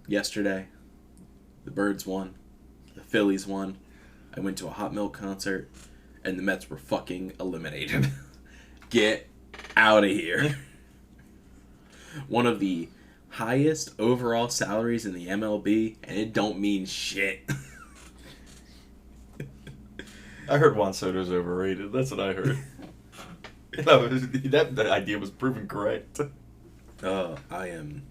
yesterday. The Birds won. The Phillies won. I went to a Hot Milk concert, and the Mets were fucking eliminated. Get out of here. One of the highest overall salaries in the MLB, and it don't mean shit. I heard Juan Soto's overrated. That's what I heard. That idea was proven correct. I am.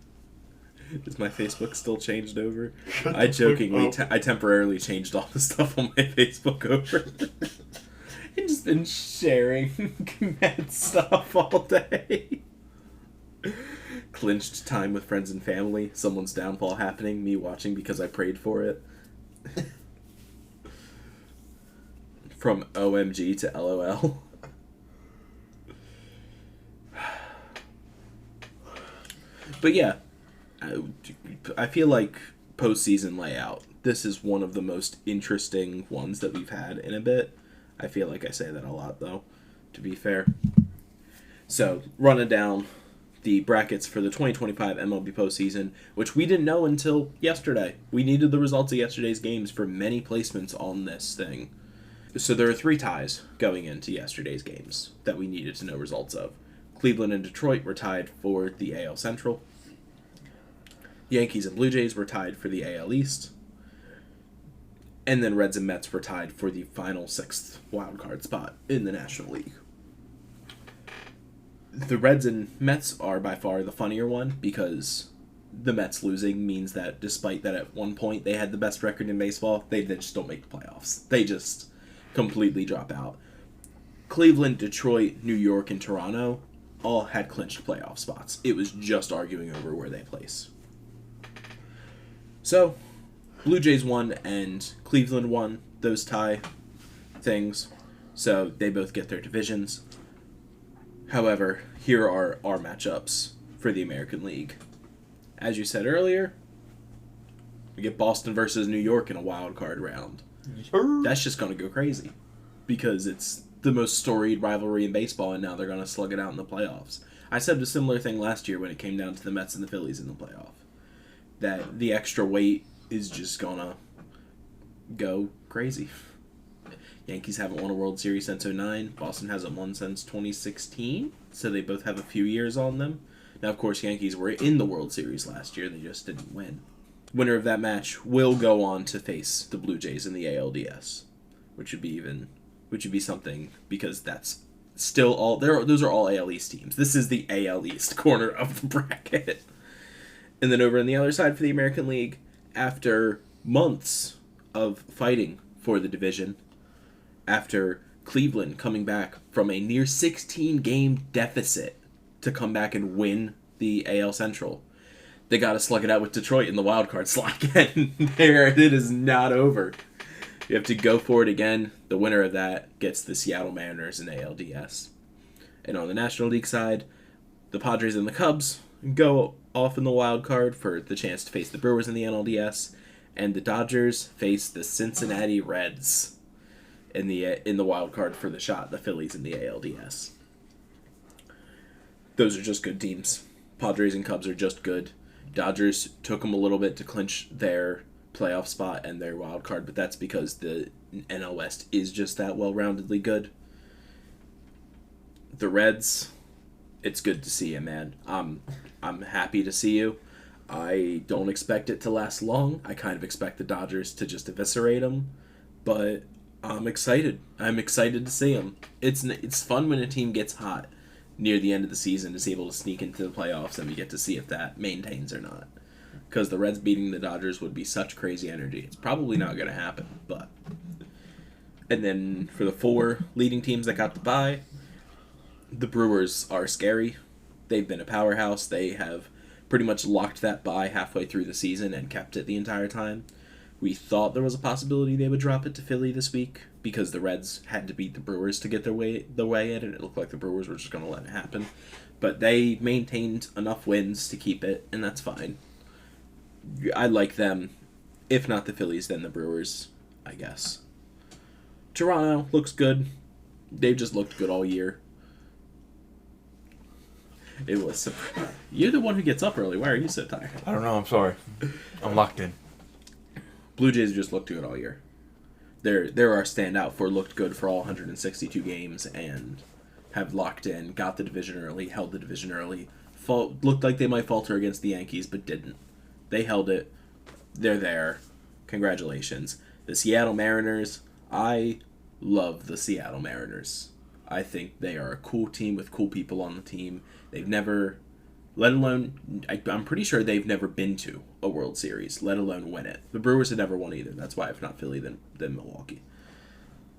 Is my Facebook still changed over? I jokingly, I temporarily changed all the stuff on my Facebook over. And just been sharing mad stuff all day. Clinched time with friends and family. Someone's downfall happening. Me watching because I prayed for it. From OMG to LOL. But yeah, I feel like postseason layout, this is one of the most interesting ones that we've had in a bit. I feel like I say that a lot, though, to be fair. So, running down the brackets for the 2025 MLB postseason, which we didn't know until yesterday. We needed the results of yesterday's games for many placements on this thing. So there are 3 ties going into yesterday's games that we needed to know results of. Cleveland and Detroit were tied for the AL Central. Yankees and Blue Jays were tied for the AL East. And then Reds and Mets were tied for the final 6th wildcard spot in the National League. The Reds and Mets are by far the funnier one because the Mets losing means that despite that at one point they had the best record in baseball, they just don't make the playoffs. They just completely drop out. Cleveland, Detroit, New York, and Toronto all had clinched playoff spots. It was just arguing over where they place. So, Blue Jays won and Cleveland won those tie things. So, they both get their divisions. However, here are our matchups for the American League. As you said earlier, we get Boston versus New York in a wild card round. That's just going to go crazy because it's the most storied rivalry in baseball, and now they're going to slug it out in the playoffs. I said a similar thing last year when it came down to the Mets and the Phillies in the playoff. That the extra weight is just going to go crazy. Yankees haven't won a World Series since 2009. Boston hasn't won since 2016, so they both have a few years on them. Now, of course, Yankees were in the World Series last year. They just didn't win. Winner of that match will go on to face the Blue Jays in the ALDS, which would be something because that's still all those are all AL East teams. This is the AL East corner of the bracket. And then over on the other side for the American League, after months of fighting for the division, after Cleveland coming back from a near 16-game deficit to come back and win the AL Central, they got to slug it out with Detroit in the wild card slot again. It is not over. You have to go for it again. The winner of that gets the Seattle Mariners in ALDS. And on the National League side, the Padres and the Cubs go off in the wild card for the chance to face the Brewers in the NLDS, and the Dodgers face the Cincinnati Reds in the wild card for the shot, the Phillies in the ALDS. Those are just good teams. Padres and Cubs are just good. Dodgers took them a little bit to clinch their playoff spot and their wild card, but that's because the NL West is just that well-roundedly good. The Reds, it's good to see you, man. I'm happy to see you. I don't expect it to last long. I kind of expect the Dodgers to just eviscerate them, but I'm excited. I'm excited to see them. It's fun when a team gets hot near the end of the season is able to sneak into the playoffs, and we get to see if that maintains or not. Because the Reds beating the Dodgers would be such crazy energy. It's probably not going to happen, but... And then for the 4 leading teams that got the bye, the Brewers are scary. They've been a powerhouse. They have pretty much locked that bye halfway through the season and kept it the entire time. We thought there was a possibility they would drop it to Philly this week because the Reds had to beat the Brewers to get the way in, and it looked like the Brewers were just going to let it happen. But they maintained enough wins to keep it, and that's fine. I like them. If not the Phillies, then the Brewers, I guess. Toronto looks good. They've just looked good all year. It was. You're the one who gets up early. Why are you so tired? I don't know. I'm sorry. I'm locked in. Blue Jays just looked good all year. They're our standout for looked good for all 162 games and have locked in, got the division early, held the division early. Looked like they might falter against the Yankees, but didn't. They held it. They're there. Congratulations. The Seattle Mariners, I love the Seattle Mariners. I think they are a cool team with cool people on the team. They've never, let alone, I'm pretty sure they've never been to a World Series, let alone win it. The Brewers have never won either. That's why if not Philly, then Milwaukee.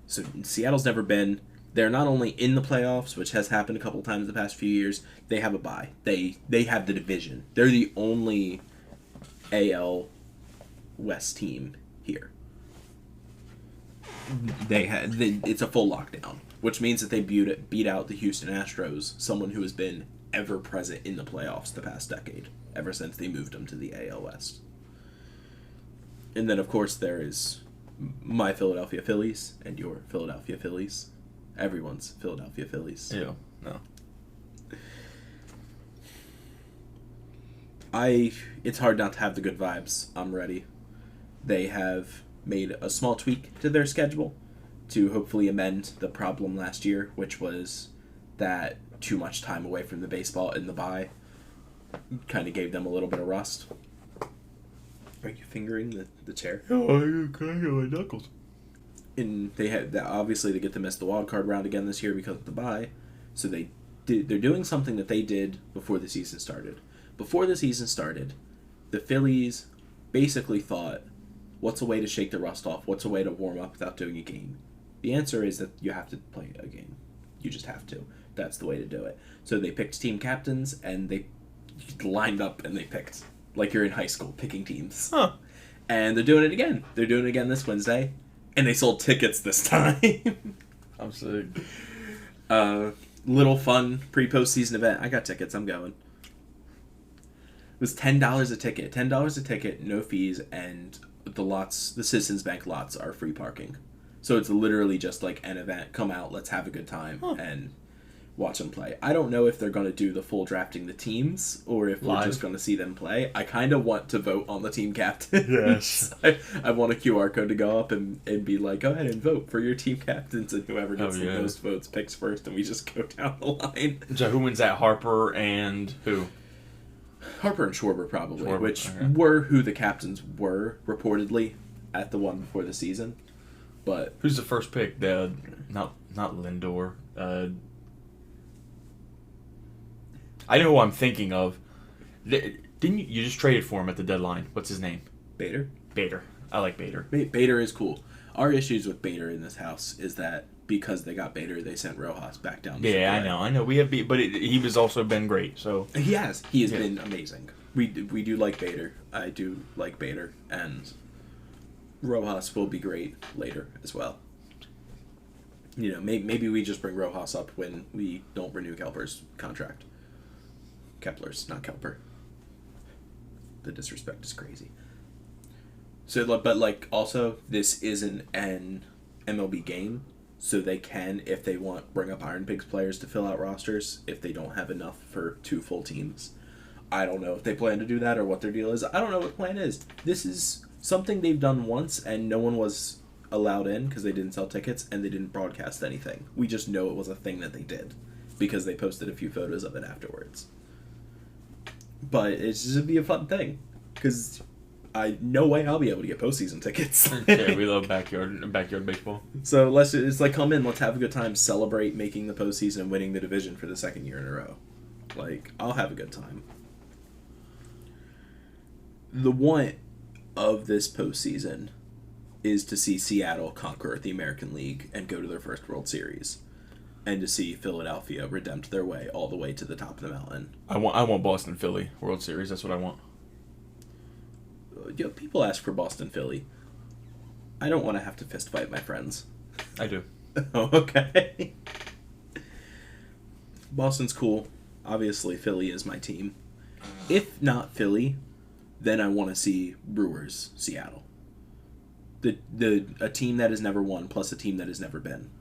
So Seattle's never been. They're not only in the playoffs, which has happened a couple times the past few years, they have a bye. They have the division. They're the only AL West team here. It's a full lockdown, which means that they beat out the Houston Astros, someone who has been ever present in the playoffs the past decade, ever since they moved them to the AL West. And then, of course, there is my Philadelphia Phillies and your Philadelphia Phillies. Everyone's Philadelphia Phillies. Yeah, no. It's hard not to have the good vibes. I'm ready. They have made a small tweak to their schedule to hopefully amend the problem last year, which was that too much time away from the baseball in the bye kind of gave them a little bit of rust. Are you fingering the chair? Oh, I got my knuckles. And they had obviously they get to miss the wild card round again this year because of the bye, so they're doing something that they did before the season started. Before the season started, the Phillies basically thought, what's a way to shake the rust off? What's a way to warm up without doing a game? The answer is that you have to play a game. You just have to. That's the way to do it. So they picked team captains, and they lined up, and they picked, like you're in high school, picking teams. Huh. And they're doing it again. They're doing it again this Wednesday, and they sold tickets this time. I'm sick. Little fun pre-postseason event. I got tickets. I'm going. It was $10 a ticket. $10 a ticket, no fees, and the Citizens Bank lots are free parking. So it's literally just like an event. Come out, let's have a good time, and watch them play. I don't know if they're going to do the full drafting the teams or if we're just going to see them play. I kind of want to vote on the team captains. Yes. I want a QR code to go up and be like, go ahead and vote for your team captains, and whoever gets the most votes picks first, and we just go down the line. So who wins that? Harper and who? Harper and Schwarber probably, which were who the captains were reportedly at the one before the season. But who's the first pick? Not Lindor. I know who I'm thinking of. Didn't you just traded for him at the deadline? What's his name? Bader. I like Bader. Bader is cool. Our issues with Bader in this house is that because they got Bader, they sent Rojas back down. Yeah, I know. We have, but he was also been great. So he has been amazing. We do like Bader. I do like Bader, and Rojas will be great later as well. You know, maybe we just bring Rojas up when we don't renew Kepler's contract. Kepler's, not Kepler. The disrespect is crazy. So, but like, also, this isn't an MLB game, so they can, if they want, bring up Iron Pigs players to fill out rosters if they don't have enough for 2 full teams. I don't know if they plan to do that or what their deal is. I don't know what the plan is. This is something they've done once, and no one was allowed in because they didn't sell tickets and they didn't broadcast anything. We just know it was a thing that they did because they posted a few photos of it afterwards. But it's just going to be a fun thing because no way I'll be able to get postseason tickets. Yeah, we love backyard baseball. So it's like, come in, let's have a good time, celebrate making the postseason and winning the division for the 2nd year in a row. Like, I'll have a good time. The want of this postseason is to see Seattle conquer the American League and go to their first World Series, and to see Philadelphia redempt their way all the way to the top of the mountain. I want Boston Philly World Series. That's what I want. People ask for Boston Philly. I don't want to have to fist fight my friends. I do. Oh, okay. Boston's cool. Obviously, Philly is my team. If not Philly, then I want to see Brewers Seattle. A team that has never won plus a team that has never been.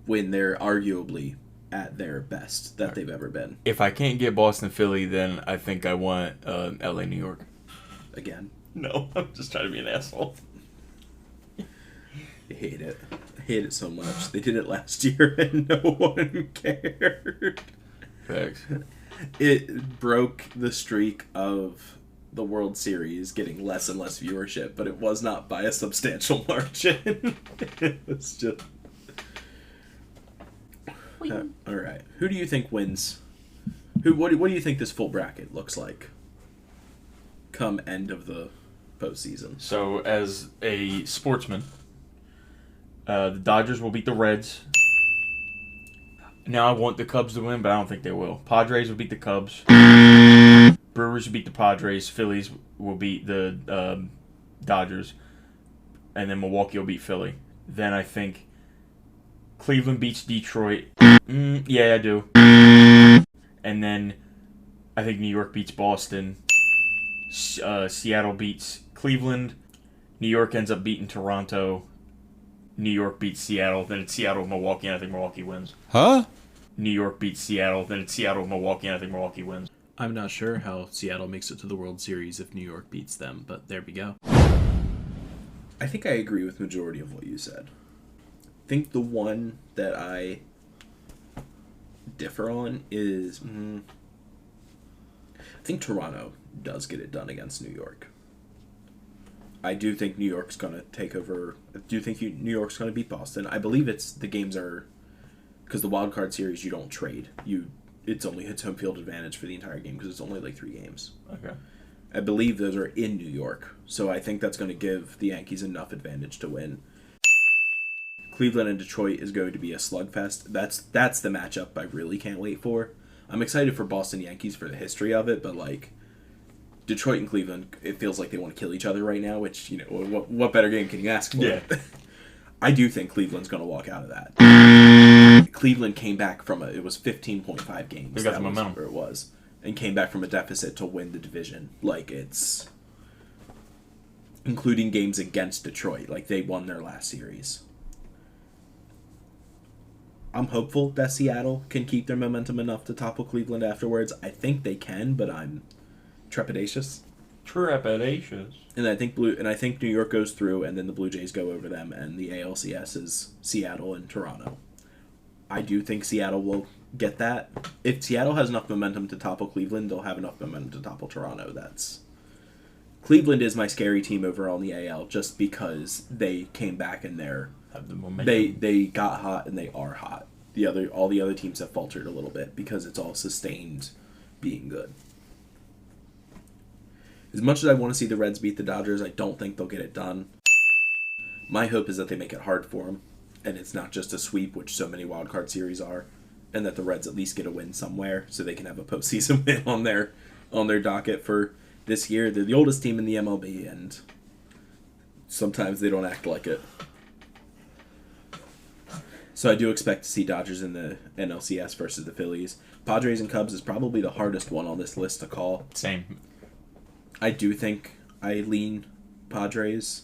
When they're arguably at their best that they've ever been. If I can't get Boston, Philly, then I think I want LA, New York. Again. No, I'm just trying to be an asshole. I hate it. I hate it so much. They did it last year and no one cared. Thanks. It broke the streak of the World Series getting less and less viewership, but it was not by a substantial margin. It was just... all right. Who do you think wins? What do you think this full bracket looks like come end of the postseason? So, as a sportsman, the Dodgers will beat the Reds. Now, I want the Cubs to win, but I don't think they will. Padres will beat the Cubs. Brewers will beat the Padres. Phillies will beat the Dodgers. And then Milwaukee will beat Philly. Then I think Cleveland beats Detroit. Yeah, I do. And then I think New York beats Boston. Seattle beats Cleveland. New York ends up beating Toronto. New York beats Seattle. Then it's Seattle, Milwaukee, and I think Milwaukee wins. Huh? New York beats Seattle. Then it's Seattle, Milwaukee, and I think Milwaukee wins. I'm not sure how Seattle makes it to the World Series if New York beats them, but there we go. I think I agree with majority of what you said. I think the one that I differ on is... I think Toronto does get it done against New York. I do think New York's going to take over... I do think New York's going to beat Boston. I believe the games are... Because the wild card series, you don't trade. It's home field advantage for the entire game because it's only like 3 games. Okay. I believe those are in New York. So I think that's going to give the Yankees enough advantage to win. Cleveland and Detroit is going to be a slugfest. That's the matchup I really can't wait for. I'm excited for Boston Yankees for the history of it, but like Detroit and Cleveland, it feels like they want to kill each other right now, which, what better game can you ask for? Yeah. I do think Cleveland's going to walk out of that. Cleveland came back from it was 15.5 games. They got the momentum. Where it was. And came back from a deficit to win the division. Like, it's... Including games against Detroit. Like, they won their last series. I'm hopeful that Seattle can keep their momentum enough to topple Cleveland afterwards. I think they can, but I'm trepidatious. And I think New York goes through, and then the Blue Jays go over them, and the ALCS is Seattle and Toronto. I do think Seattle will get that. If Seattle has enough momentum to topple Cleveland, they'll have enough momentum to topple Toronto. Cleveland is my scary team overall in the AL, just because they came back and have the momentum. They got hot and they are hot. All the other teams have faltered a little bit because it's all sustained being good. As much as I want to see the Reds beat the Dodgers, I don't think they'll get it done. My hope is that they make it hard for them, and it's not just a sweep, which so many wildcard series are, and that the Reds at least get a win somewhere so they can have a postseason win on their docket for this year. They're the oldest team in the MLB, and sometimes they don't act like it. So I do expect to see Dodgers in the NLCS versus the Phillies. Padres and Cubs is probably the hardest one on this list to call. Same. I do think I lean Padres.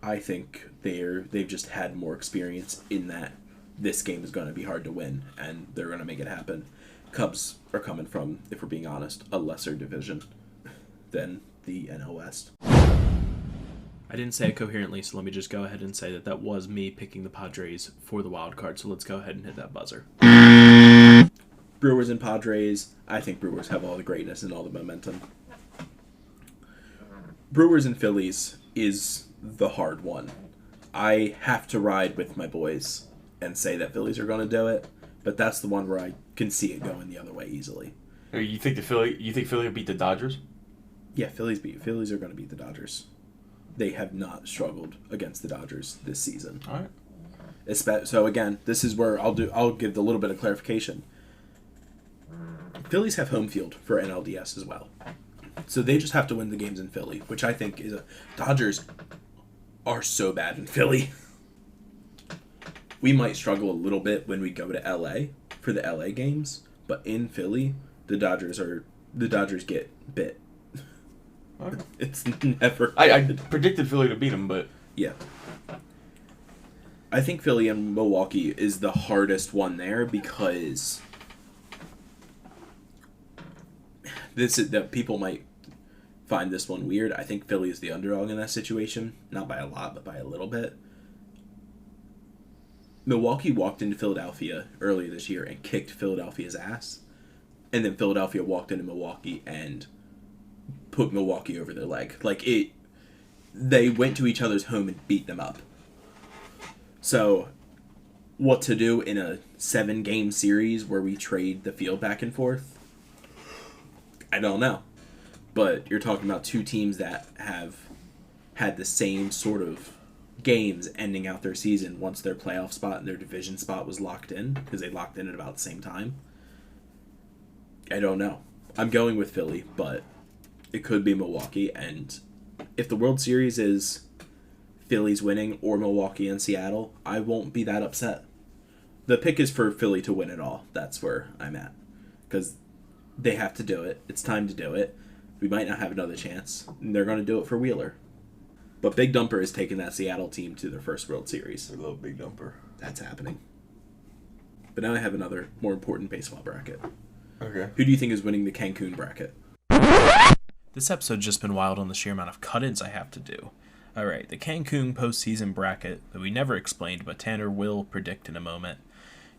I think they've just had more experience in that this game is going to be hard to win, and they're going to make it happen. Cubs are coming from, if we're being honest, a lesser division than the NL West. I didn't say it coherently, so let me just go ahead and say that was me picking the Padres for the wild card, so let's go ahead and hit that buzzer. Brewers and Padres, I think Brewers have all the greatness and all the momentum. Brewers and Phillies is the hard one. I have to ride with my boys and say that Phillies are going to do it, but that's the one where I can see it going the other way easily. You think Philly will beat the Dodgers? Yeah, Phillies are going to beat the Dodgers. They have not struggled against the Dodgers this season. All right. So again, this is where I'll give a little bit of clarification. Phillies have home field for NLDS as well. So they just have to win the games in Philly, which I think is Dodgers are so bad in Philly. We might struggle a little bit when we go to LA for the LA games, but in Philly, the Dodgers get bit. Okay. It's never. I predicted Philly to beat them, but yeah. I think Philly and Milwaukee is the hardest one there because people might find this one weird. I think Philly is the underdog in that situation, not by a lot, but by a little bit. Milwaukee walked into Philadelphia earlier this year and kicked Philadelphia's ass, and then Philadelphia walked into Milwaukee and put Milwaukee over their leg. They went to each other's home and beat them up. So, what to do in a 7-game series where we trade the field back and forth? I don't know. But you're talking about two teams that have had the same sort of games ending out their season once their playoff spot and their division spot was locked in, because they locked in at about the same time. I don't know. I'm going with Philly, but it could be Milwaukee, and if the World Series is Philly's winning or Milwaukee and Seattle, I won't be that upset. The pick is for Philly to win it all. That's where I'm at. Because they have to do it. It's time to do it. We might not have another chance. And they're going to do it for Wheeler. But Big Dumper is taking that Seattle team to their first World Series. I love Big Dumper. That's happening. But now I have another more important baseball bracket. Okay. Who do you think is winning the Cancun bracket? This episode's just been wild on the sheer amount of cut-ins I have to do. Alright, the Cancun postseason bracket that we never explained, but Tanner will predict in a moment.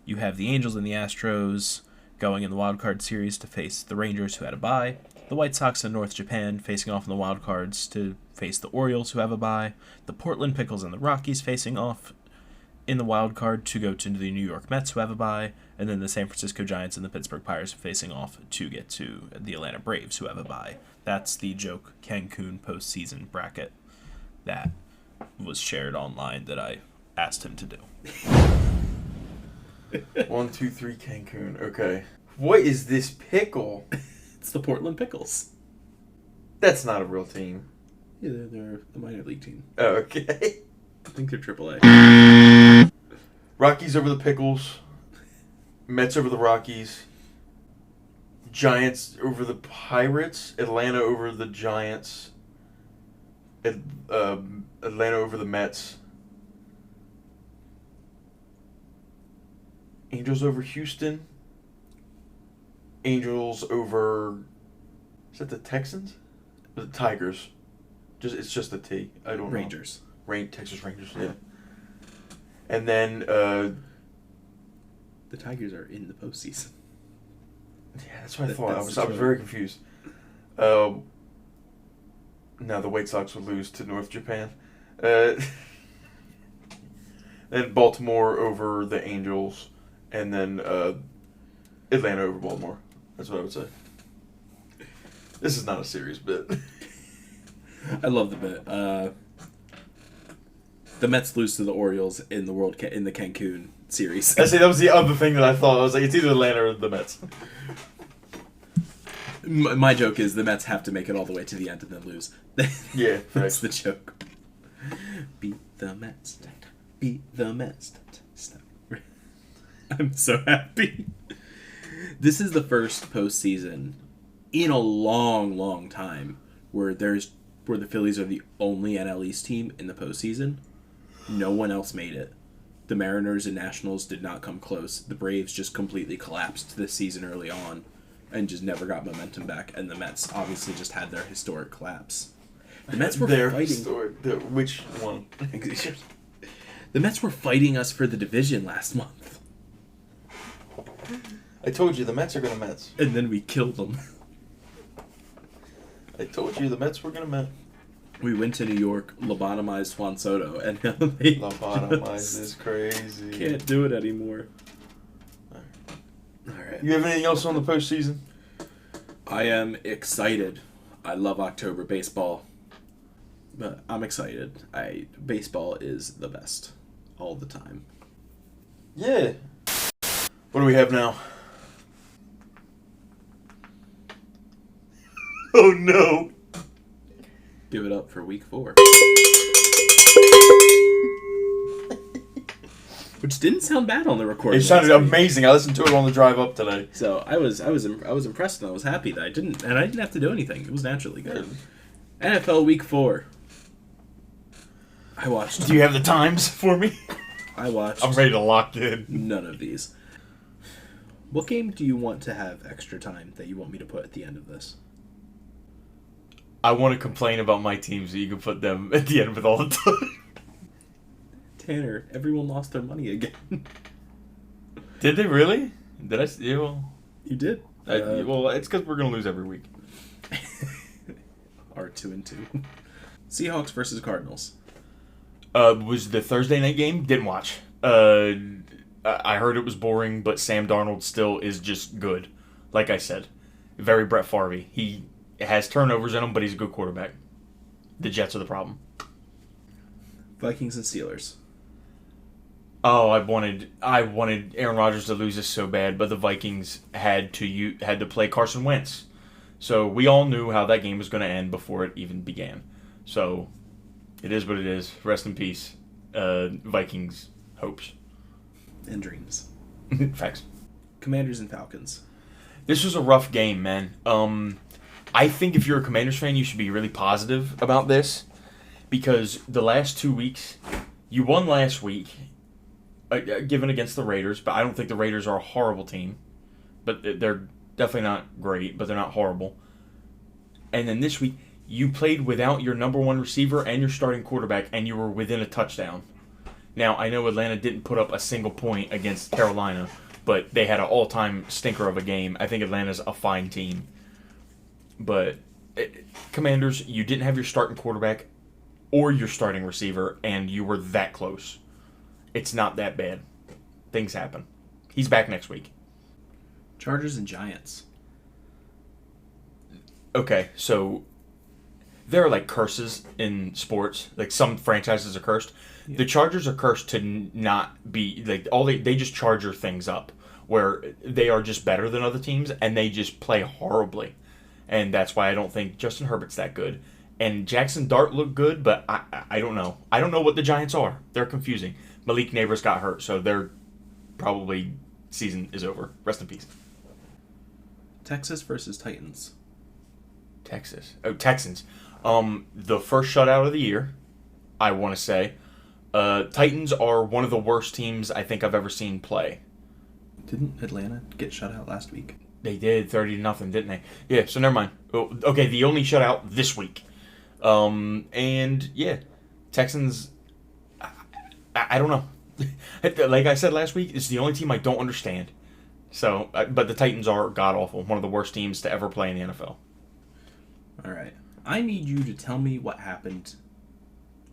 You have the Angels and the Astros going in the wild card series to face the Rangers, who had a bye. The White Sox and North Japan facing off in the wild cards to face the Orioles, who have a bye. The Portland Pickles and the Rockies facing off in the wild card to go to the New York Mets, who have a bye. And then the San Francisco Giants and the Pittsburgh Pirates facing off to get to the Atlanta Braves, who have a bye. That's the joke Cancun postseason bracket that was shared online that I asked him to do. 1, 2, 3, Cancun. Okay. What is this pickle? It's the Portland Pickles. That's not a real team. Yeah, they're a minor league team. Oh, okay. I think they're AAA. Rockies over the Pickles. Mets over the Rockies. Giants over the Pirates. Atlanta over the Giants. Atlanta over the Mets. Angels over Houston. Angels over... Is that the Texans? Or the Tigers? It's just the T. I don't know. Rangers. Texas Rangers, yeah. And then... the Tigers are in the postseason. Yeah, that's what I thought. I was true. very confused. No, the White Sox would lose to North Japan. Then Baltimore over the Angels, and then Atlanta over Baltimore. That's what I would say. This is not a serious bit. I love the bit. The Mets lose to the Orioles in the Cancun series. I see, that was the other thing that I thought. I was like, it's either Atlanta or the Mets. My joke is the Mets have to make it all the way to the end and then lose. Yeah, that's the joke. Beat the Mets. Beat the Mets. I'm so happy. This is the first postseason in a long, long time where the Phillies are the only NL East team in the postseason. No one else made it. The Mariners and Nationals did not come close. The Braves just completely collapsed this season early on and just never got momentum back. And the Mets obviously just had their historic collapse. The Mets were fighting... Which one? The Mets were fighting us for the division last month. I told you, the Mets are going to Mets. And then we killed them. I told you, the Mets were going to Mets. We went to New York, lobotomized Juan Soto, and now they lobotomized is crazy. Can't do it anymore. All right. You have anything else on the postseason? I am excited. I love October baseball. But I'm excited. Baseball is the best. All the time. Yeah. What do we have now? Oh no! Give it up for week 4. Which didn't sound bad on the recording. It sounded amazing. I listened to it on the drive up today. So I was impressed and I was happy that I didn't have to do anything. It was naturally good. NFL week 4. I watched. Do you have the times for me? I watched I'm ready to lock in. none of these. What game do you want to have extra time that you want me to put at the end of this? I want to complain about my team so you can put them at the end with all the time. Tanner, everyone lost their money again. Did they really? Did I? Yeah, well, You did. well, it's because we're going to lose every week. Are 2-2. Seahawks versus Cardinals. Was the Thursday night game? Didn't watch. I heard it was boring, but Sam Darnold still is just good. Like I said, very Brett Favre. He has turnovers in him, but he's a good quarterback. The Jets are the problem. Vikings and Steelers. Oh, I wanted Aaron Rodgers to lose this so bad, but the Vikings had to play Carson Wentz. So we all knew how that game was going to end before it even began. So it is what it is. Rest in peace, Vikings hopes And dreams. Facts. Commanders and Falcons. This was a rough game, man. I think if you're a Commanders fan, you should be really positive about this because the last 2 weeks, you won last week, given against the Raiders, but I don't think the Raiders are a horrible team. But they're definitely not great, but they're not horrible. And then this week, you played without your number one receiver and your starting quarterback, and you were within a touchdown. Now, I know Atlanta didn't put up a single point against Carolina, but they had an all-time stinker of a game. I think Atlanta's a fine team. But Commanders, you didn't have your starting quarterback or your starting receiver, and you were that close. It's not that bad. Things happen. He's back next week. Chargers and Giants. Okay, so there are like curses in sports. Like some franchises are cursed. Yeah. The Chargers are cursed to not be like they just charger things up where they are just better than other teams and they just play horribly. And that's why I don't think Justin Herbert's that good. And Jackson Dart looked good, but I don't know. I don't know what the Giants are. They're confusing. Malik Neighbors got hurt, so their probably season is over. Rest in peace. Texas versus Titans. Texans. The first shutout of the year, I want to say. Titans are one of the worst teams I think I've ever seen play. Didn't Atlanta get shut out last week? They did 30-0, didn't they? Yeah, so never mind. Okay, the only shutout this week. And yeah, Texans, I don't know. Like I said last week, it's the only team I don't understand. So, but the Titans are god-awful. One of the worst teams to ever play in the NFL. All right. I need you to tell me what happened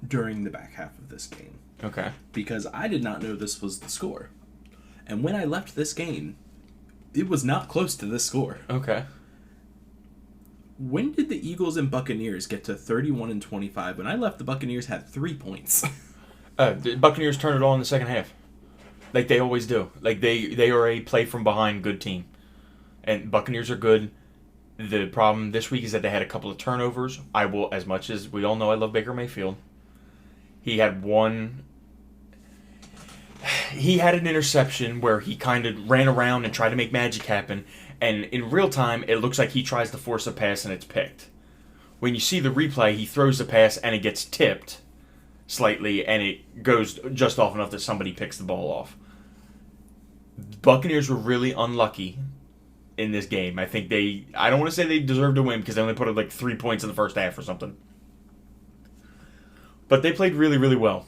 during the back half of this game. Okay. Because I did not know this was the score. And when I left this game, it was not close to this score. Okay. When did the Eagles and Buccaneers get to 31-25? When I left, the Buccaneers had 3 points. The Buccaneers turned it on in the second half. Like they always do. Like they are a play from behind good team. And Buccaneers are good. The problem this week is that they had a couple of turnovers. I will, as much as we all know I love Baker Mayfield, he had an interception where he kind of ran around and tried to make magic happen. And in real time, it looks like he tries to force a pass and it's picked. When you see the replay, he throws the pass and it gets tipped slightly and it goes just off enough that somebody picks the ball off. Buccaneers were really unlucky in this game. I think I don't want to say they deserved to win because they only put up like 3 points in the first half or something. But they played really, really well.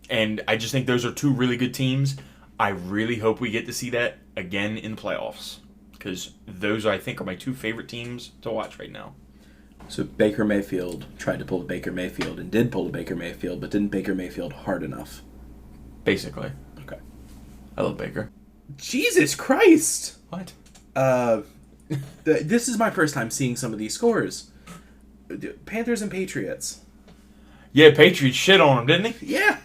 And I just think those are two really good teams. I really hope we get to see that again in the playoffs. Because those, I think, are my two favorite teams to watch right now. So Baker Mayfield tried to pull a Baker Mayfield and did pull a Baker Mayfield, but didn't Baker Mayfield hard enough? Basically. Okay. I love Baker. Jesus Christ! What? This is my first time seeing some of these scores. Panthers and Patriots. Yeah, Patriots shit on them, didn't he? Yeah.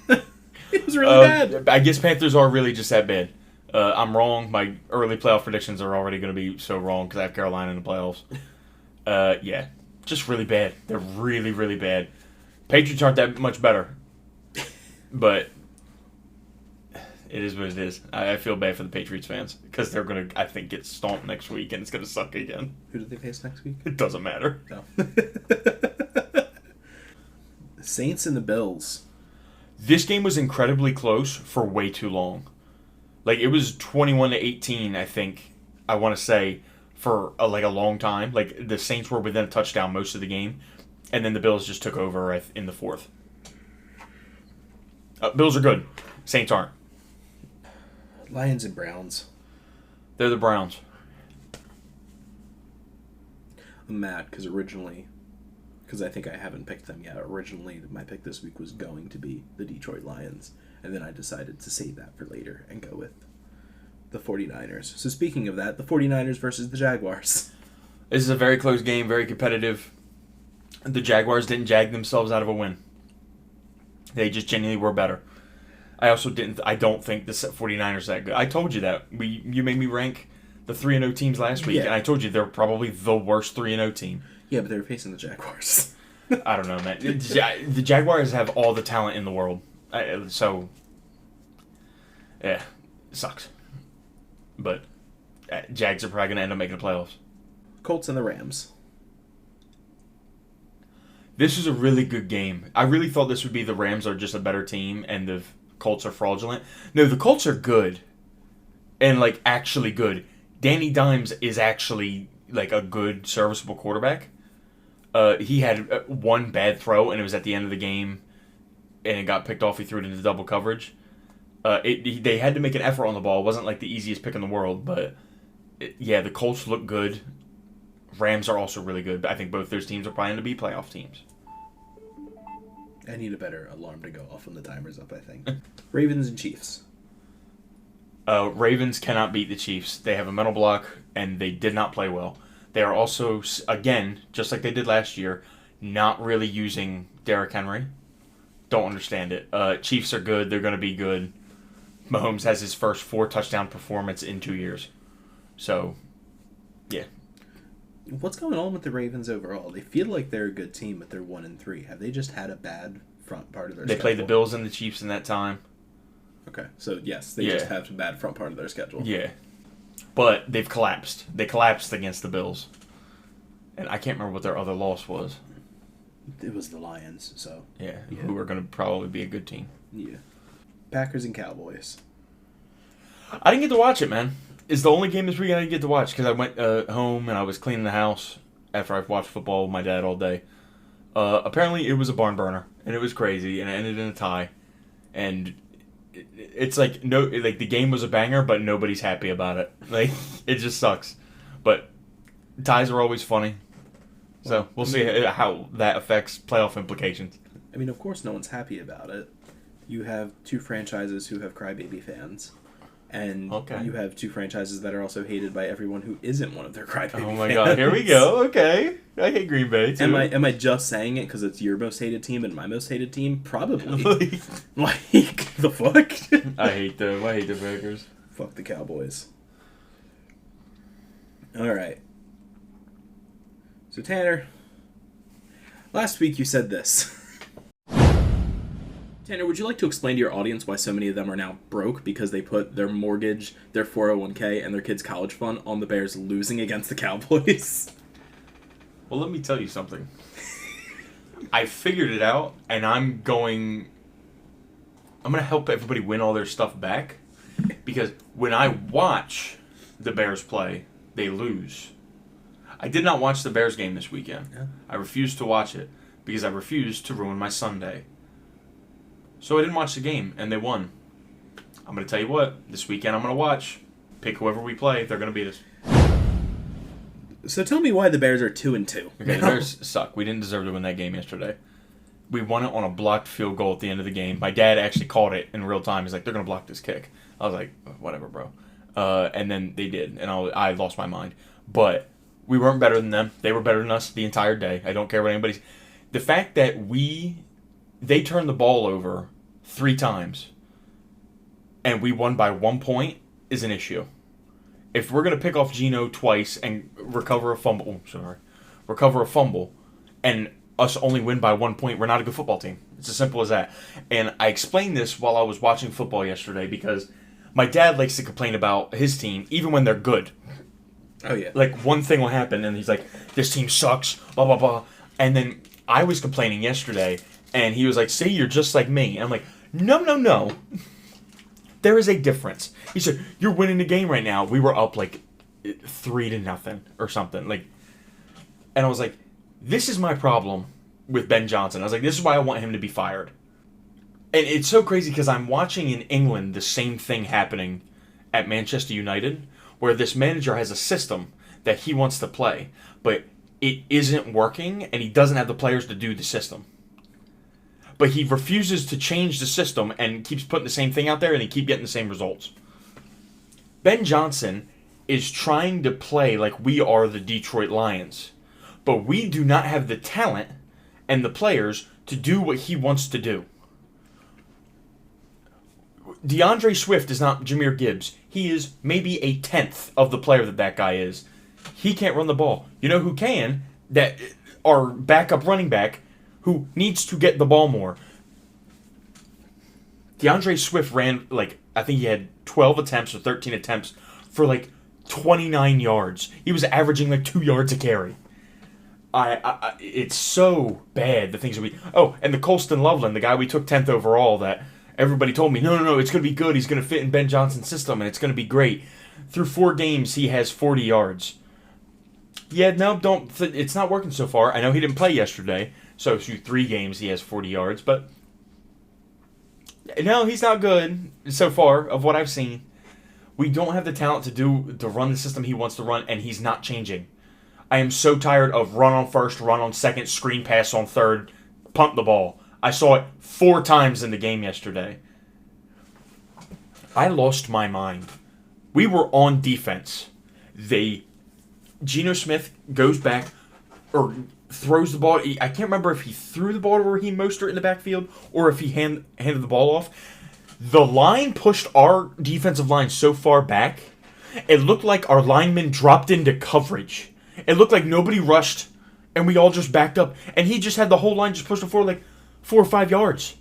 It was really bad. I guess Panthers are really just that bad. I'm wrong. My early playoff predictions are already going to be so wrong because I have Carolina in the playoffs. Yeah, just really bad. They're really, really bad. Patriots aren't that much better. But it is what it is. I feel bad for the Patriots fans because they're going to, I think, get stomped next week and it's going to suck again. Who do they face next week? It doesn't matter. No. Saints and the Bills. This game was incredibly close for way too long. Like, it was 21-18, I think, I want to say, for a long time. Like, the Saints were within a touchdown most of the game, and then the Bills just took over in the fourth. Bills are good. Saints aren't. Lions and Browns. They're the Browns. I'm mad because I think I haven't picked them yet. Originally, my pick this week was going to be the Detroit Lions, and then I decided to save that for later and go with the 49ers. So speaking of that, the 49ers versus the Jaguars. This is a very close game, very competitive. The Jaguars didn't jag themselves out of a win. They just genuinely were better. I don't think the 49ers are that good. I told you that. You made me rank the 3-0 teams last week, and I told you they're probably the worst 3-0 team. Yeah, but they were facing the Jaguars. I don't know, man. The Jaguars have all the talent in the world. So, yeah, it sucks. But Jags are probably going to end up making the playoffs. Colts and the Rams. This is a really good game. I really thought this would be the Rams are just a better team and the Colts are fraudulent. No, the Colts are good. And, actually good. Danny Dimes is actually, a good, serviceable quarterback. He had one bad throw, and it was at the end of the game, and it got picked off. He threw it into double coverage. They had to make an effort on the ball. It wasn't, the easiest pick in the world, but, the Colts look good. Rams are also really good. I think both those teams are probably going to be playoff teams. I need a better alarm to go off when the timer's up, I think. Ravens and Chiefs. Ravens cannot beat the Chiefs. They have a mental block, and they did not play well. They are also, again, just like they did last year, not really using Derrick Henry. Don't understand it. Chiefs are good. They're going to be good. Mahomes has his first 4-touchdown performance in 2 years. So, yeah. What's going on with the Ravens overall? They feel like they're a good team, but they're 1-3. Have they just had a bad front part of their schedule? They played the Bills and the Chiefs in that time. Okay, so yes, they just have a bad front part of their schedule. Yeah. But they've collapsed. They collapsed against the Bills. And I can't remember what their other loss was. It was the Lions, so. Yeah. Who are going to probably be a good team. Yeah. Packers and Cowboys. I didn't get to watch it, man. It's the only game this week I didn't get to watch because I went home and I was cleaning the house after I've watched football with my dad all day. Apparently, it was a barn burner, and it was crazy, and it ended in a tie. And it's the game was a banger, but nobody's happy about it. It just sucks. But ties are always funny. So we'll see how that affects playoff implications. I mean, of course, no one's happy about it. You have two franchises who have crybaby fans. And you have two franchises that are also hated by everyone who isn't one of their crybaby fans. Oh my god, here we go. Okay. I hate Green Bay, too. Am I just saying it because it's your most hated team and my most hated team? Probably. The fuck? I hate them. I hate the Packers. Fuck the Cowboys. Alright. So, Tanner, last week you said this. Tanner, would you like to explain to your audience why so many of them are now broke because they put their mortgage, their 401k, and their kids' college fund on the Bears losing against the Cowboys? Well, let me tell you something. I figured it out, and I'm going to help everybody win all their stuff back because when I watch the Bears play, they lose. I did not watch the Bears game this weekend. Yeah. I refused to watch it because I refused to ruin my Sunday. So I didn't watch the game, and they won. I'm going to tell you what, this weekend I'm going to watch. Pick whoever we play, they're going to beat us. So tell me why the Bears are 2-2. Okay, the Bears suck. We didn't deserve to win that game yesterday. We won it on a blocked field goal at the end of the game. My dad actually called it in real time. He's like, they're going to block this kick. I was like, whatever, bro. And then they did, and I lost my mind. But we weren't better than them. They were better than us the entire day. I don't care what anybody's... The fact that they turned the ball over 3 times and we won by 1 point is an issue. If we're going to pick off Geno twice and recover a fumble, and us only win by 1 point, we're not a good football team. It's as simple as that. And I explained this while I was watching football yesterday because my dad likes to complain about his team even when they're good. Oh, yeah. One thing will happen and he's like, this team sucks, blah, blah, blah. And then I was complaining yesterday and he was like, see, you're just like me. And I'm like, No. There is a difference. He said, you're winning the game right now. We were up like 3-0 or something. Like, and I was like, this is my problem with Ben Johnson. I was like, this is why I want him to be fired. And it's so crazy because I'm watching in England the same thing happening at Manchester United, where this manager has a system that he wants to play, but it isn't working, and he doesn't have the players to do the system. But he refuses to change the system and keeps putting the same thing out there, and he keeps getting the same results. Ben Johnson is trying to play like we are the Detroit Lions, but we do not have the talent and the players to do what he wants to do. DeAndre Swift is not Jahmyr Gibbs. He is maybe a tenth of the player that guy is. He can't run the ball. You know who can? That our backup running back who needs to get the ball more. DeAndre Swift ran, like, I think he had 12 attempts or 13 attempts for, like, 29 yards. He was averaging, like, 2 yards a carry. It's so bad, the things that we... Oh, and the Colston Loveland, the guy we took 10th overall, that everybody told me, no, it's going to be good. He's going to fit in Ben Johnson's system, and it's going to be great. Through 4 games, he has 40 yards. Yeah, no, it's not working so far. I know he didn't play yesterday, so through 3 games, he has 40 yards, but... No, he's not good so far, of what I've seen. We don't have the talent to run the system he wants to run, and he's not changing. I am so tired of run on first, run on second, screen pass on third, pump the ball. I saw it 4 times in the game yesterday. I lost my mind. We were on defense. Geno Smith goes back, or throws the ball. I can't remember if he threw the ball to Raheem Mostert in the backfield, or if he handed the ball off. The line pushed our defensive line so far back, it looked like our linemen dropped into coverage. It looked like nobody rushed, and we all just backed up. And he just had the whole line just pushed forward like 4 or 5 yards.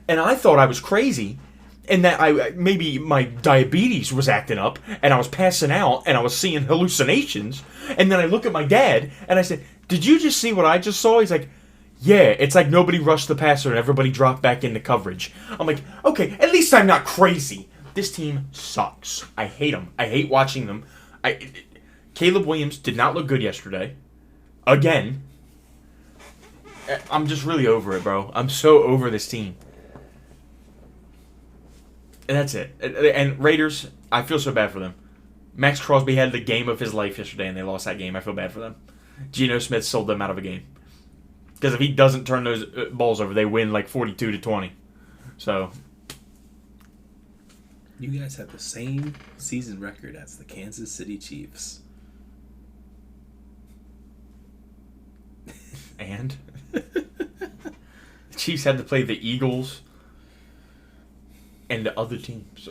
And I thought I was crazy, and that maybe my diabetes was acting up, and I was passing out, and I was seeing hallucinations. And then I look at my dad, and I said, did you just see what I just saw? He's like, yeah, it's like nobody rushed the passer, and everybody dropped back into coverage. I'm like, okay, at least I'm not crazy. This team sucks. I hate them. I hate watching them. Caleb Williams did not look good yesterday. Again. I'm just really over it, bro. I'm so over this team. And that's it. And Raiders, I feel so bad for them. Max Crosby had the game of his life yesterday, and they lost that game. I feel bad for them. Geno Smith sold them out of a game. Because if he doesn't turn those balls over, they win like 42-20. So... You guys have the same season record as the Kansas City Chiefs. And? The Chiefs had to play the Eagles and the other teams.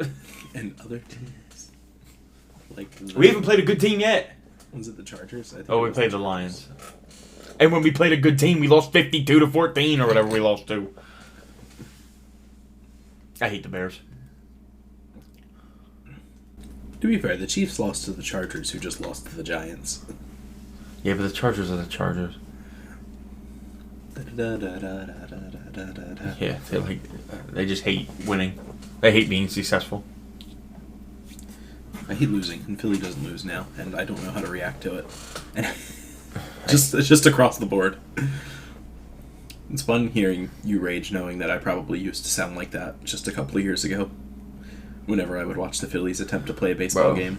And other teams. Like we haven't played a good team yet. Was it the Chargers? I think we played the Lions. And when we played a good team, we lost 52-14 or whatever we lost to. I hate the Bears. To be fair, the Chiefs lost to the Chargers, who just lost to the Giants. Yeah, but the Chargers are the Chargers. Yeah, they just hate winning. They hate being successful. I hate losing, and Philly doesn't lose now, and I don't know how to react to it. And it's just across the board. It's fun hearing you rage, knowing that I probably used to sound like that just a couple of years ago. Whenever I would watch the Phillies attempt to play a baseball game.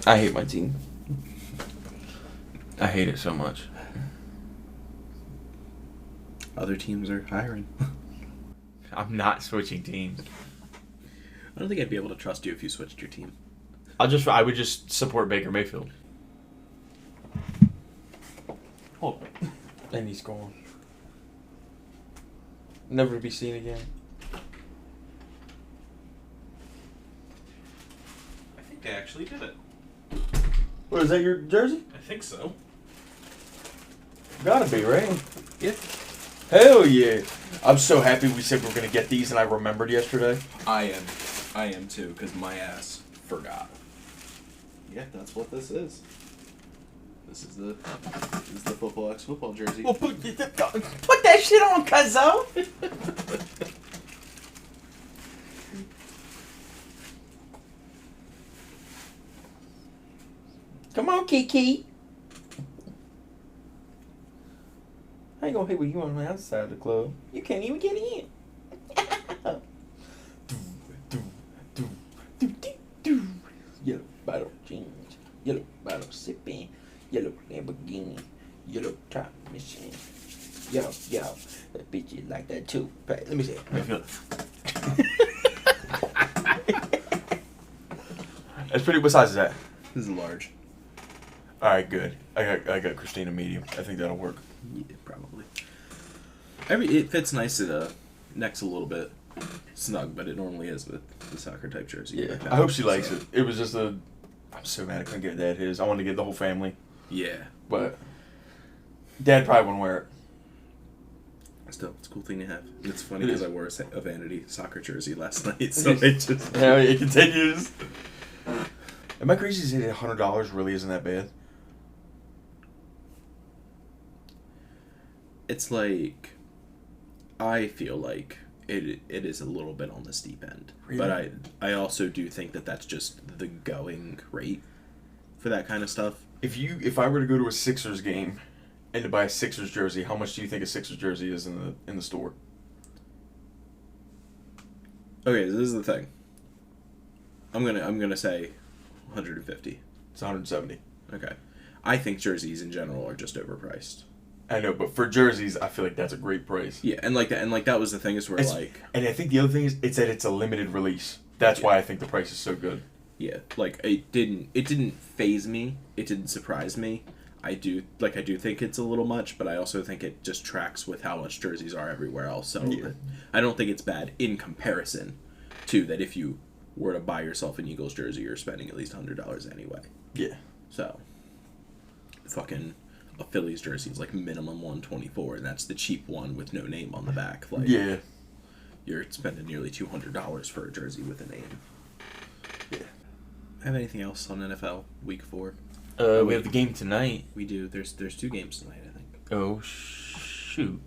I hate my team. I hate it so much. Other teams are hiring. I'm not switching teams. I don't think I'd be able to trust you if you switched your team. I would just support Baker Mayfield. Hold on. And he's gone. Never to be seen again. They actually did it. What, is that your jersey? I think so. Gotta be, right? Yeah. Hell yeah. I'm so happy we said we were going to get these and I remembered yesterday. I am too, because my ass forgot. Yeah, that's what this is. This is the Football X Football jersey. Well, put that shit on, cuzzo. Come on, Kiki. I ain't gonna hit with you on the outside of the club. You can't even get in. Yellow bottle jeans, yellow bottle sipping, yellow Lamborghini, yellow top machine. Yo, that bitch is like that too. Let me see it. That's pretty. What size is that? This is large. All right, good. I got Christina medium. I think that'll work. Yeah, probably. It fits nice. It necks a little bit snug, but it normally is with the soccer type jersey. Yeah, I hope she likes it. It was just I'm so mad I couldn't get Dad his. I wanted to get the whole family. Yeah, but Dad probably wouldn't wear it. Still, it's a cool thing to have. It's funny because I wore a Vanity soccer jersey last night, so it just... Yeah, it continues. Am I crazy to say that $100 really isn't that bad? It's like... I feel like it is a little bit on the steep end. Really? But I also do think that that's just the going rate for that kind of stuff. If I were to go to a Sixers game and to buy a Sixers jersey, how much do you think a Sixers jersey is in the store? Okay, so this is the thing. I'm gonna say 150. It's 170. Okay. I think jerseys in general are just overpriced. I know, but for jerseys, I feel like that's a great price. Yeah, and that was the thing is where and I think the other thing is it's that it's a limited release. That's why I think the price is so good. Yeah, like it didn't faze me. It didn't surprise me. I do think it's a little much, but I also think it just tracks with how much jerseys are everywhere else. So I don't think it's bad in comparison to that if you were to buy yourself an Eagles jersey, you're spending at least $100 anyway. Yeah. So fucking a Phillies jersey is like minimum $124, and that's the cheap one with no name on the back. Like you're spending nearly $200 for a jersey with a name. Yeah. Have anything else on NFL Week 4? We have the game tonight. We do. There's 2 games tonight, I think. Oh, shoot.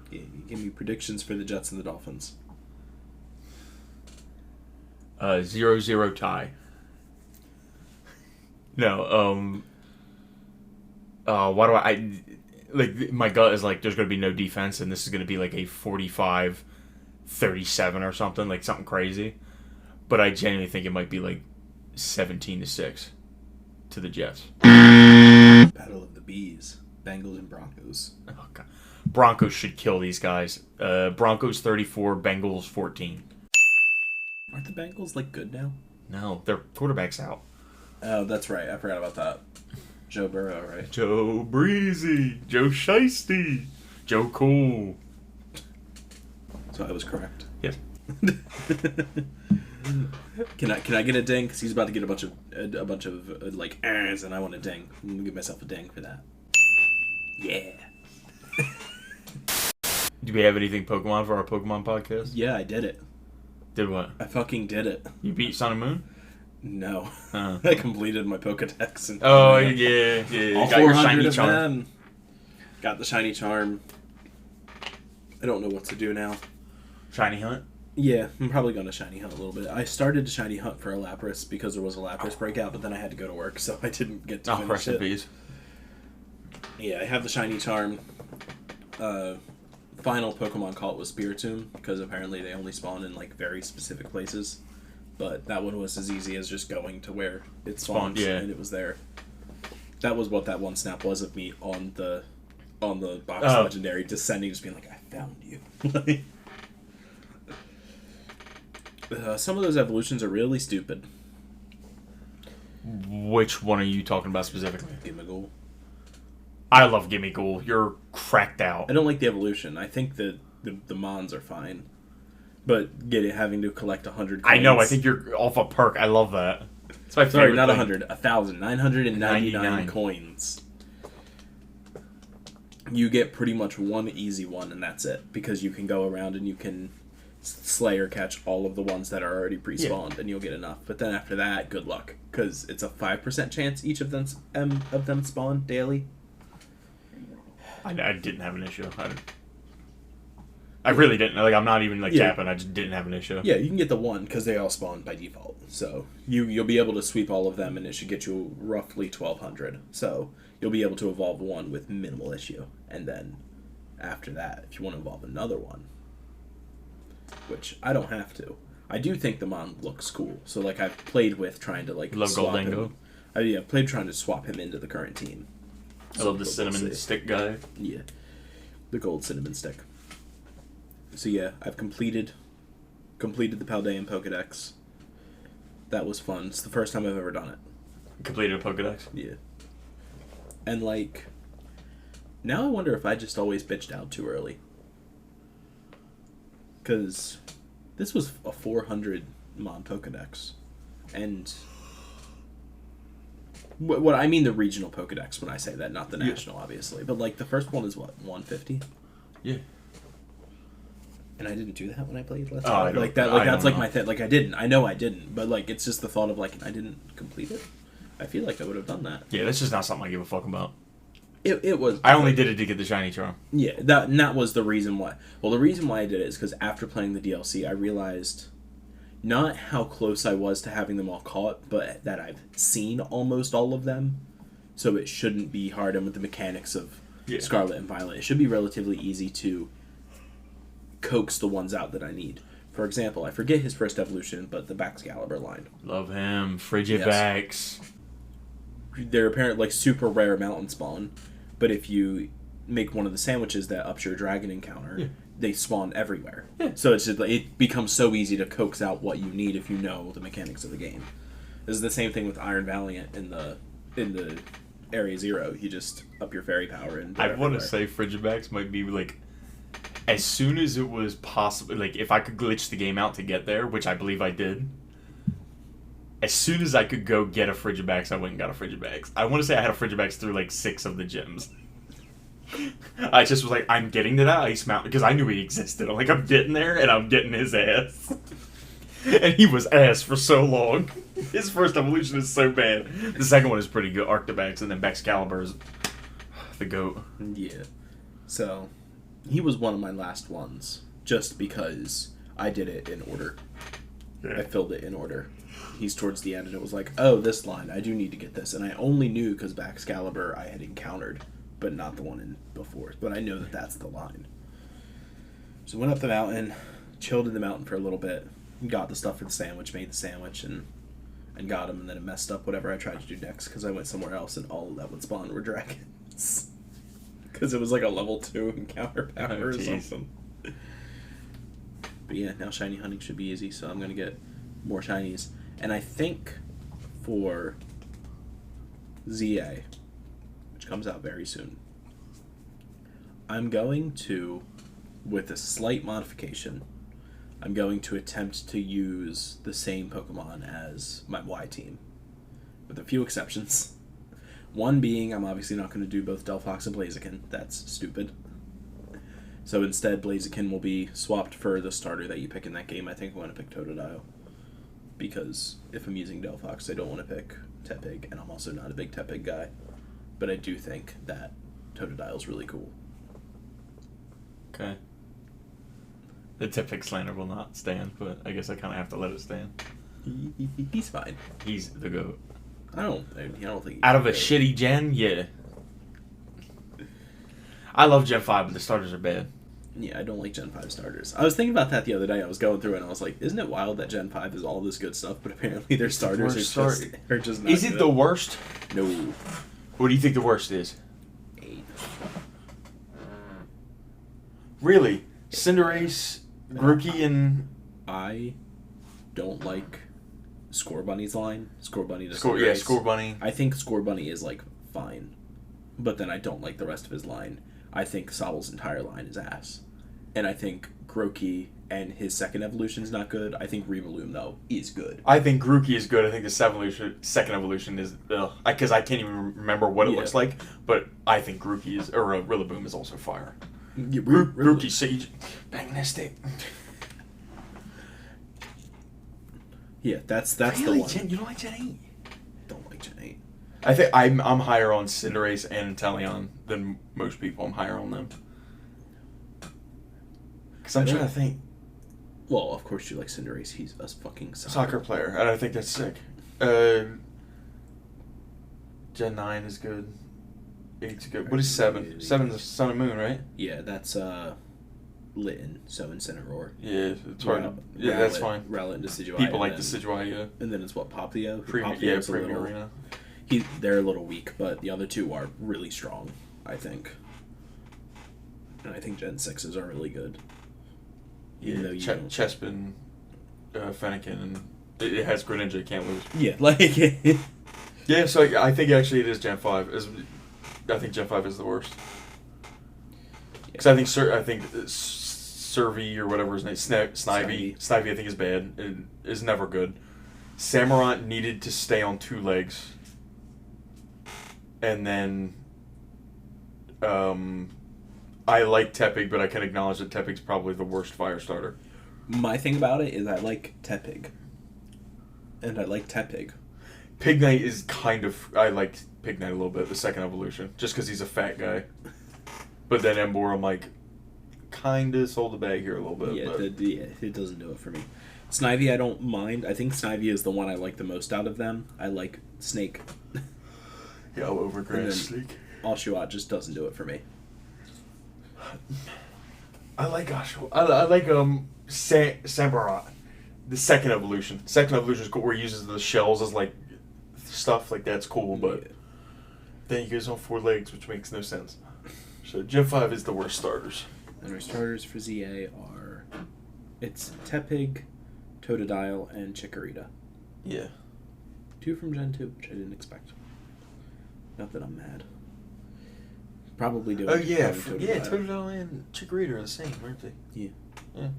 Yeah, you give me predictions for the Jets and the Dolphins. 0-0 tie. No, why do I like, my gut is like, there's going to be no defense, and this is going to be like a 45-37 or something, like something crazy. But I genuinely think it might be like 17-6 to the Jets. Battle of the Bees. Bengals and Broncos. Oh, God. Broncos should kill these guys. Broncos 34, Bengals 14. Aren't the Bengals like good now? No, their quarterback's out. Oh, that's right. I forgot about that. Joe Burrow, right? Joe Breezy. Joe Shiesty. Joe Cool. So I was correct. Yes. Can I get a ding? Because he's about to get a bunch of like ahs, and I want a ding. I'm gonna give myself a ding for that. Yeah. Do we have anything Pokemon for our Pokemon podcast? Yeah, I did it. Did what? I fucking did it. You beat Sun and Moon? No. I completed my Pokedex. And yeah. All 400 of them. Got the shiny charm. I don't know what to do now. Shiny hunt? Yeah, I'm probably going to shiny hunt a little bit. I started to shiny hunt for a Lapras because there was a Lapras breakout, but then I had to go to work, so I didn't get to finish it. Peace. Yeah, I have the shiny charm. Final Pokemon caught was Spiritomb, because apparently they only spawn in like very specific places. But that one was as easy as just going to where it spawned, and it was there. That was what that one snap was of me on the box legendary, descending, just being like, I found you. Some of those evolutions are really stupid. Which one are you talking about specifically? Gimmighoul. I love Gimmighoul. You're cracked out. I don't like the evolution. I think that the Mons are fine. But having to collect 100 coins. I know, I think you're off a perk. I love that. It's my favorite. Sorry, not 100. 1,000. 999 coins. You get pretty much one easy one, and that's it. Because you can go around and you can slay or catch all of the ones that are already pre-spawned, and you'll get enough. But then after that, good luck. Because it's a 5% chance each of them spawn daily. I didn't have an issue. I really didn't. Like, I'm not even, like, Yeah. capping. I just didn't have an issue. Yeah, you can get the 1 because they all spawn by default. So you'll be able to sweep all of them, and it should get you roughly 1,200. So you'll be able to evolve 1 with minimal issue. And then after that, if you want to evolve another 1, which I don't have to, I do think the Mon looks cool. So, like, I've played with trying to, like, Love swap Goldango. him. I've played trying to swap him into the current team. I love the But cinnamon we'll see. stick guy. Yeah. The gold cinnamon stick. So yeah, I've completed the Paldean Pokedex. That was fun. It's the first time I've ever done it. Completed a Pokedex. Yeah. And, like, now I wonder if I just always bitched out too early. Because this was a 400 Mon Pokedex. And what I mean the regional Pokedex when I say that, not the national, obviously. But, like, the first one is what, 150? Yeah. And I didn't do that when I played last Oh, time. I don't- Like that. I Like that's don't like know. my thing. Like I didn't. I know I didn't. But like it's just the thought of like I didn't complete it. I feel like I would have done that. Yeah, that's just not something I give a fuck about. It was. I only did it to get the shiny charm. Yeah. That was the reason why. Well, the reason why I did it is because after playing the DLC, I realized not how close I was to having them all caught, but that I've seen almost all of them. So it shouldn't be hard. And with the mechanics of Scarlet and Violet, it should be relatively easy to coax the ones out that I need. For example, I forget his first evolution, but the Baxcalibur line. Love him. Frigivax. They're apparently like super rare mountain spawn, but if you make one of the sandwiches that ups your dragon encounter, they spawn everywhere. Yeah. So it's just like, it becomes so easy to coax out what you need if you know the mechanics of the game. This is the same thing with Iron Valiant in the Area 0. You just up your fairy power and I want to say Frigivax might be like, as soon as it was possible, like if I could glitch the game out to get there, which I believe I did, as soon as I could go get a Frigivax, I went and got a Frigivax. I want to say I had a Frigivax through like 6 of the gyms. I just was like, I'm getting to that Ice Mountain, because I knew he existed. I'm like, I'm getting there, and I'm getting his ass. And he was ass for so long. His first evolution is so bad. The second one is pretty good, Arctivax, and then Baxcalibur is the GOAT. Yeah. So, he was one of my last ones, just because I did it in order. I filled it in order. He's towards the end, and it was like, oh, this line, I do need to get this. And I only knew because Baxcalibur I had encountered, but not the one in before. But I know that that's the line. So went up the mountain, chilled in the mountain for a little bit, got the stuff for the sandwich, made the sandwich, and got him, and then it messed up whatever I tried to do next because I went somewhere else, and all that would spawn were dragons. Because it was like a level 2 encounter power or something. But yeah, now shiny hunting should be easy, so I'm going to get more shinies. And I think for ZA, which comes out very soon, I'm going to, with a slight modification, I'm going to attempt to use the same Pokemon as my Y team, with a few exceptions. One being, I'm obviously not going to do both Delphox and Blaziken. That's stupid. So instead, Blaziken will be swapped for the starter that you pick in that game. I think I'm going to pick Totodile. Because if I'm using Delphox, I don't want to pick Tepig, and I'm also not a big Tepig guy. But I do think that Totodile's really cool. Okay. The Tepig slander will not stand, but I guess I kind of have to let it stand. He's fine. He's the GOAT. I don't think... Out of a shitty gen, yeah. I love Gen 5, but the starters are bad. Yeah, I don't like Gen 5 starters. I was thinking about that the other day. I was going through it, and I was like, isn't it wild that Gen 5 is all this good stuff, but apparently their starters are just not Is it good? the worst? No. What do you think the worst is? 8. Really? Cinderace, Grookey, and... I don't like Scorbunny's line. Scorbunny to Cinderace. Cinderace. Scorbunny. I think Scorbunny is, like, fine. But then I don't like the rest of his line. I think Sobble's entire line is ass. And I think Grookey and his second evolution is not good. I think Rillaboom, though, is good. I think Grookey is good. I think the second evolution is... Because I can't even remember what it looks like. But I think Grookey is... Or Rillaboom is also fire. Grookey, Sage... Magnetic. Yeah, that's Really? the one. You don't like Gen 8? Don't like Gen 8. I think I'm higher on Cinderace and Inteleon than most people. I'm higher on them. Because I'm trying to think. Well, of course you like Cinderace. He's a fucking Soccer player, and I think that's sick. Gen 9 is good. 8's good. What is 7? 7's the Sun and Moon, right? Yeah, that's Litten, so Incineroar. Yeah, it's hard. Yeah, that's fine. Rowlet, Decidueye. People like Decidueye, yeah. And then it's what, Popplio? Premium Arena. They're a little weak, but the other two are really strong, I think. And I think Gen 6s are really good. Even though Chespin, Fennekin, and it has Greninja, can't lose. Yeah, like... Yeah, so I think actually it is Gen 5. I think Gen 5 is the worst. Because I think Survey or whatever his name, Snivy, I think is bad. It is never good. Samurott needed to stay on 2 legs. And then I like Tepig, but I can acknowledge that Tepig's probably the worst fire starter. My thing about it is I like Tepig. And I like Tepig. Pignite is I like Pignite a little bit, the second evolution, just because he's a fat guy. But then Emboar, I'm like, kind of sold the bag here a little bit. Yeah, it doesn't do it for me. Snivy, I don't mind. I think Snivy is the one I like the most out of them. I like Snake. Yeah, I'll overgrass Snake. Oshawott just doesn't do it for me. I like Oshawott. I like Samurott. The second evolution. Second evolution is cool, where he uses the shells as like stuff, like that's cool, but then he goes on 4 legs, which makes no sense. So Gen 5 is the worst starters. And our starters for ZA are it's Tepig, Totodile, and Chikorita. Yeah. 2 from Gen 2, which I didn't expect. Not that I'm mad. Probably doing. Oh yeah, Totodile and Chikorita are the same, aren't they? Yeah. Yeah.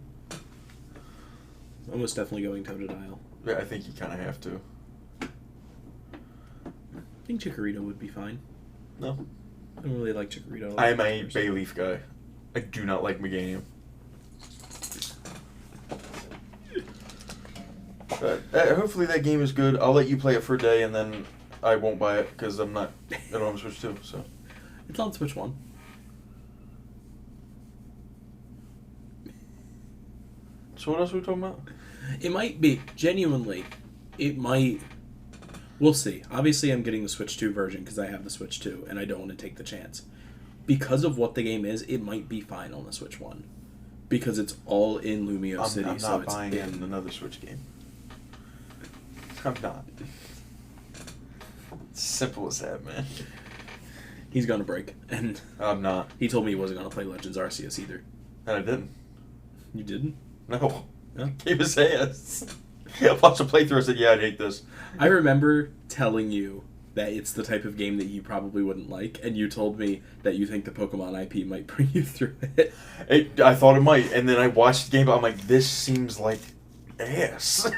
Almost definitely going Totodile. Yeah, I think you kind of have to. I think Chikorita would be fine. No. I don't really like Chikorita. I am a Bayleaf guy. I do not like Meganium. Hopefully that game is good. I'll let you play it for a day, and then I won't buy it because I don't have a Switch 2. So it's on Switch 1. So what else are we talking about? It might be. Genuinely, it might. We'll see. Obviously, I'm getting the Switch 2 version because I have the Switch 2, and I don't want to take the chance. Because of what the game is, it might be fine on the Switch 1. Because it's all in Lumio City. I'm so not buying another Switch game. I'm not. Simple as that, man. He's gonna break. And I'm not. He told me he wasn't gonna play Legends Arceus either. And I didn't. You didn't? No. No? Gave his ass. I watched a playthrough and said, yeah, I'd hate this. I remember telling you that it's the type of game that you probably wouldn't like, and you told me that you think the Pokemon IP might bring you through it. I thought it might, and then I watched the game, but I'm like, this seems like ass.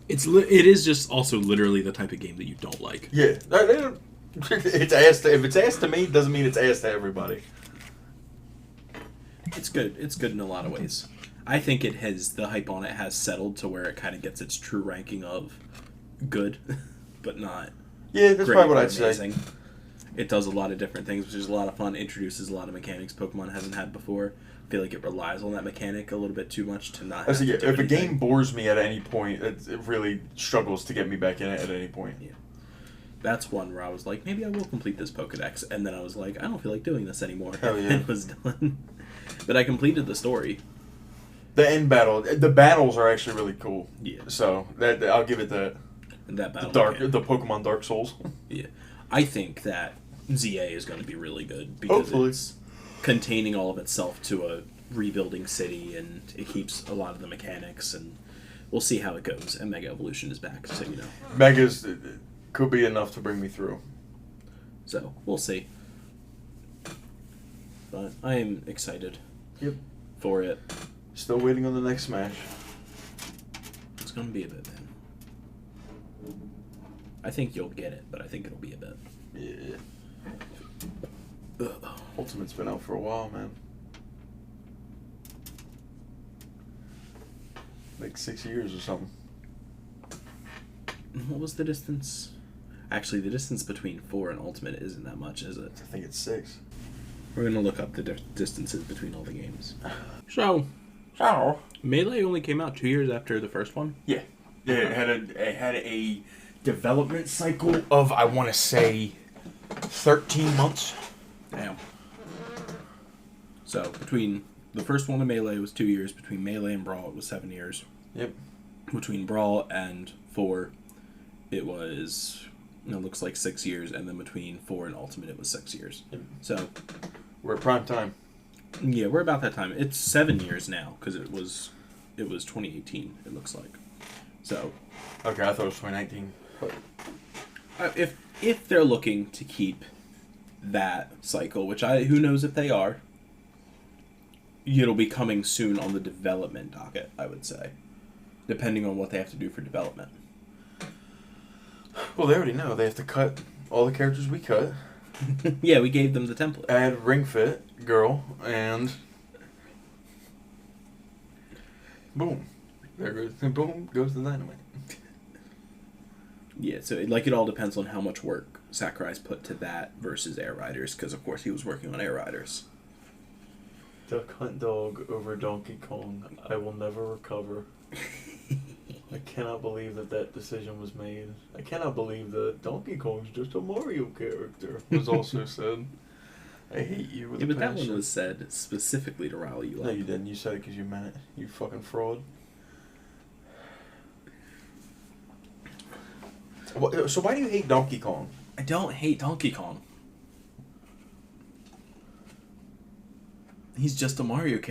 It is just also literally the type of game that you don't like. Yeah. It's ass if it's ass to me, it doesn't mean it's ass to everybody. It's good. It's good in a lot of ways. I think the hype on it has settled to where it kind of gets its true ranking of good, but not. Yeah, that's probably what I'd amazing. say. It does a lot of different things, which is a lot of fun. Introduces a lot of mechanics Pokemon hasn't had before. I feel like it relies on that mechanic a little bit too much to not. If a game bores me at any point, it really struggles to get me back in it at any point. Yeah. That's one where I was like, maybe I will complete this Pokedex, and then I was like, I don't feel like doing this anymore. Hell yeah. And it was done. But I completed the story. The end battle, the battles are actually really cool. Yeah. So that I'll give it that. And that battle. The Pokemon Dark Souls. Yeah. I think that ZA is going to be really good because it's containing all of itself to a rebuilding city, and it keeps a lot of the mechanics, and we'll see how it goes. And Mega Evolution is back, so you know. Mega's could be enough to bring me through. So we'll see. But I am excited. Yep. For it. Still waiting on the next Smash. It's going to be a bit, man. I think you'll get it, but I think it'll be a bit. Yeah. Ugh. Ultimate's been out for a while, man. Like 6 years or something. What was the distance? Actually, the distance between 4 and Ultimate isn't that much, is it? I think it's 6. We're going to look up the distances between all the games. So, So, Melee only came out 2 years after the first one? yeah. It had a development cycle of, I want to say, 13 months. Damn. So, between the first one and Melee was 2 years. Between Melee and Brawl, it was 7 years. Yep. Between Brawl and 4, it was, looks like 6 years. And then between 4 and Ultimate, it was 6 years. Yep. So, We're at prime time. yeah, we're about that time. It's 7 years now, because it was 2018, it looks like. So, Okay, I thought it was 2019. if they're looking to keep that cycle, which who knows if they are, it'll be coming soon on the development docket, I would say, depending on what they have to do for development. Well, they already know. They have to cut all the characters we cut. Yeah, we gave them the template. Add Ring Fit Girl, and boom. There goes boom goes the dynamite. Yeah, so it all depends on how much work Sakurai's put to that versus Air Riders, because of course he was working on Air Riders. Duck Hunt Dog over Donkey Kong. I will never recover. I cannot believe that decision was made. I cannot believe that Donkey Kong's just a Mario character was also said. I hate you with Yeah, a but that passion. one was said specifically to rile you up. No, you didn't. You said it because you meant it. You fucking fraud. So why do you hate Donkey Kong? I don't hate Donkey Kong. He's just a Mario character.